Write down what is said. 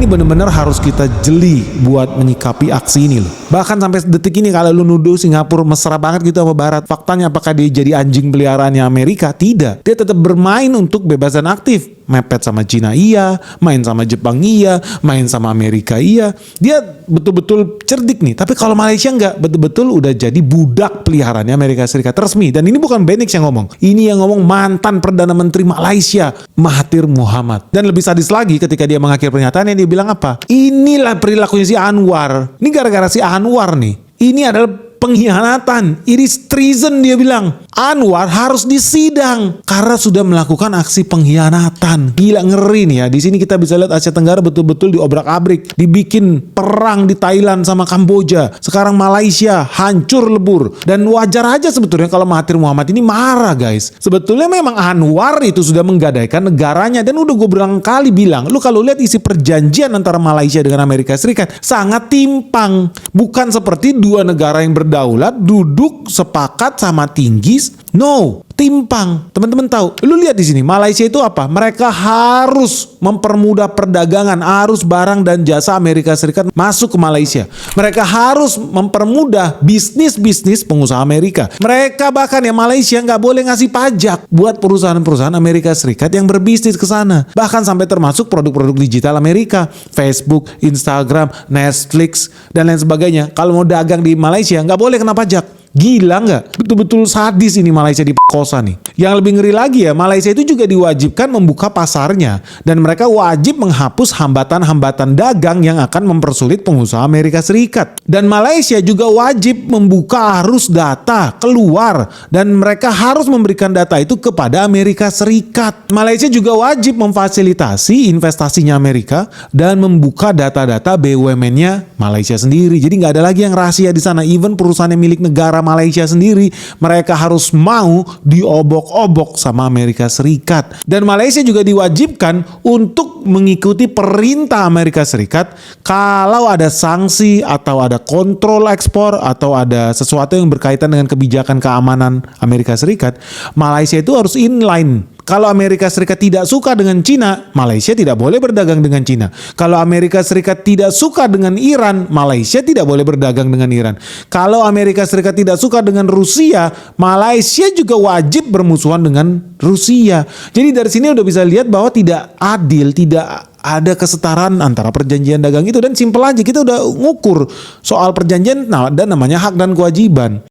ini benar-benar harus kita jeli buat menyikapi aksi ini loh. Bahkan sampai detik ini kalau lu nuduh Singapura mesra banget gitu sama Barat, faktanya apakah dia jadi anjing peliharaannya Amerika? Tidak. Dia tetap bermain untuk bebasan aktif. Mepet sama Cina iya, main sama Jepang iya, main sama Amerika iya. Dia betul-betul cerdik nih. Tapi kalau Malaysia enggak, betul-betul udah jadi budak peliharaannya Amerika Serikat resmi. Dan ini bukan Benix yang ngomong. Ini yang ngomong mantan Perdana Menteri Malaysia, Mahathir Mohamad. Dan lebih sadis lagi ketika dia mengakhiri pernyataannya, dia bilang apa? Inilah perilakunya si Anwar. Ini gara-gara si Anwar nih. Ini adalah pengkhianatan, it is treason, dia bilang. Anwar harus disidang karena sudah melakukan aksi pengkhianatan. Gila, ngeri nih ya. Di sini kita bisa lihat Asia Tenggara betul-betul diobrak-abrik, dibikin perang di Thailand sama Kamboja. Sekarang Malaysia hancur lebur. Dan wajar aja sebetulnya kalau Mahathir Mohamad ini marah, guys. Sebetulnya memang Anwar itu sudah menggadaikan negaranya, dan udah gue berulang kali bilang, lu kalau lihat isi perjanjian antara Malaysia dengan Amerika Serikat sangat timpang. Bukan seperti dua negara yang berdaulat duduk sepakat sama tinggi. No, timpang. Teman-teman tahu, lu lihat di sini Malaysia itu apa? Mereka harus mempermudah perdagangan, arus barang dan jasa Amerika Serikat masuk ke Malaysia. Mereka harus mempermudah bisnis pengusaha Amerika. Mereka bahkan ya, Malaysia nggak boleh ngasih pajak buat perusahaan-perusahaan Amerika Serikat yang berbisnis ke sana. Bahkan sampai termasuk produk-produk digital Amerika, Facebook, Instagram, Netflix dan lain sebagainya. Kalau mau dagang di Malaysia nggak boleh kena pajak. Gila nggak? Betul-betul sadis ini Malaysia di kosa nih. Yang lebih ngeri lagi ya, Malaysia itu juga diwajibkan membuka pasarnya. Dan mereka wajib menghapus hambatan-hambatan dagang yang akan mempersulit pengusaha Amerika Serikat. Dan Malaysia juga wajib membuka arus data keluar. Dan mereka harus memberikan data itu kepada Amerika Serikat. Malaysia juga wajib memfasilitasi investasinya Amerika dan membuka data-data BUMN-nya Malaysia sendiri. Jadi nggak ada lagi yang rahasia di sana. Even perusahaan yang milik negara Malaysia sendiri, mereka harus mau diobok-obok sama Amerika Serikat. Dan Malaysia juga diwajibkan untuk mengikuti perintah Amerika Serikat kalau ada sanksi atau ada kontrol ekspor atau ada sesuatu yang berkaitan dengan kebijakan keamanan Amerika Serikat. Malaysia itu harus inline. Kalau Amerika Serikat tidak suka dengan Cina, Malaysia tidak boleh berdagang dengan Cina. Kalau Amerika Serikat tidak suka dengan Iran, Malaysia tidak boleh berdagang dengan Iran. Kalau Amerika Serikat tidak suka dengan Rusia, Malaysia juga wajib bermusuhan dengan Rusia. Jadi dari sini udah bisa lihat bahwa tidak adil, tidak ada kesetaraan antara perjanjian dagang itu. Dan simpel aja, kita udah ngukur soal perjanjian, nah, dan namanya hak dan kewajiban.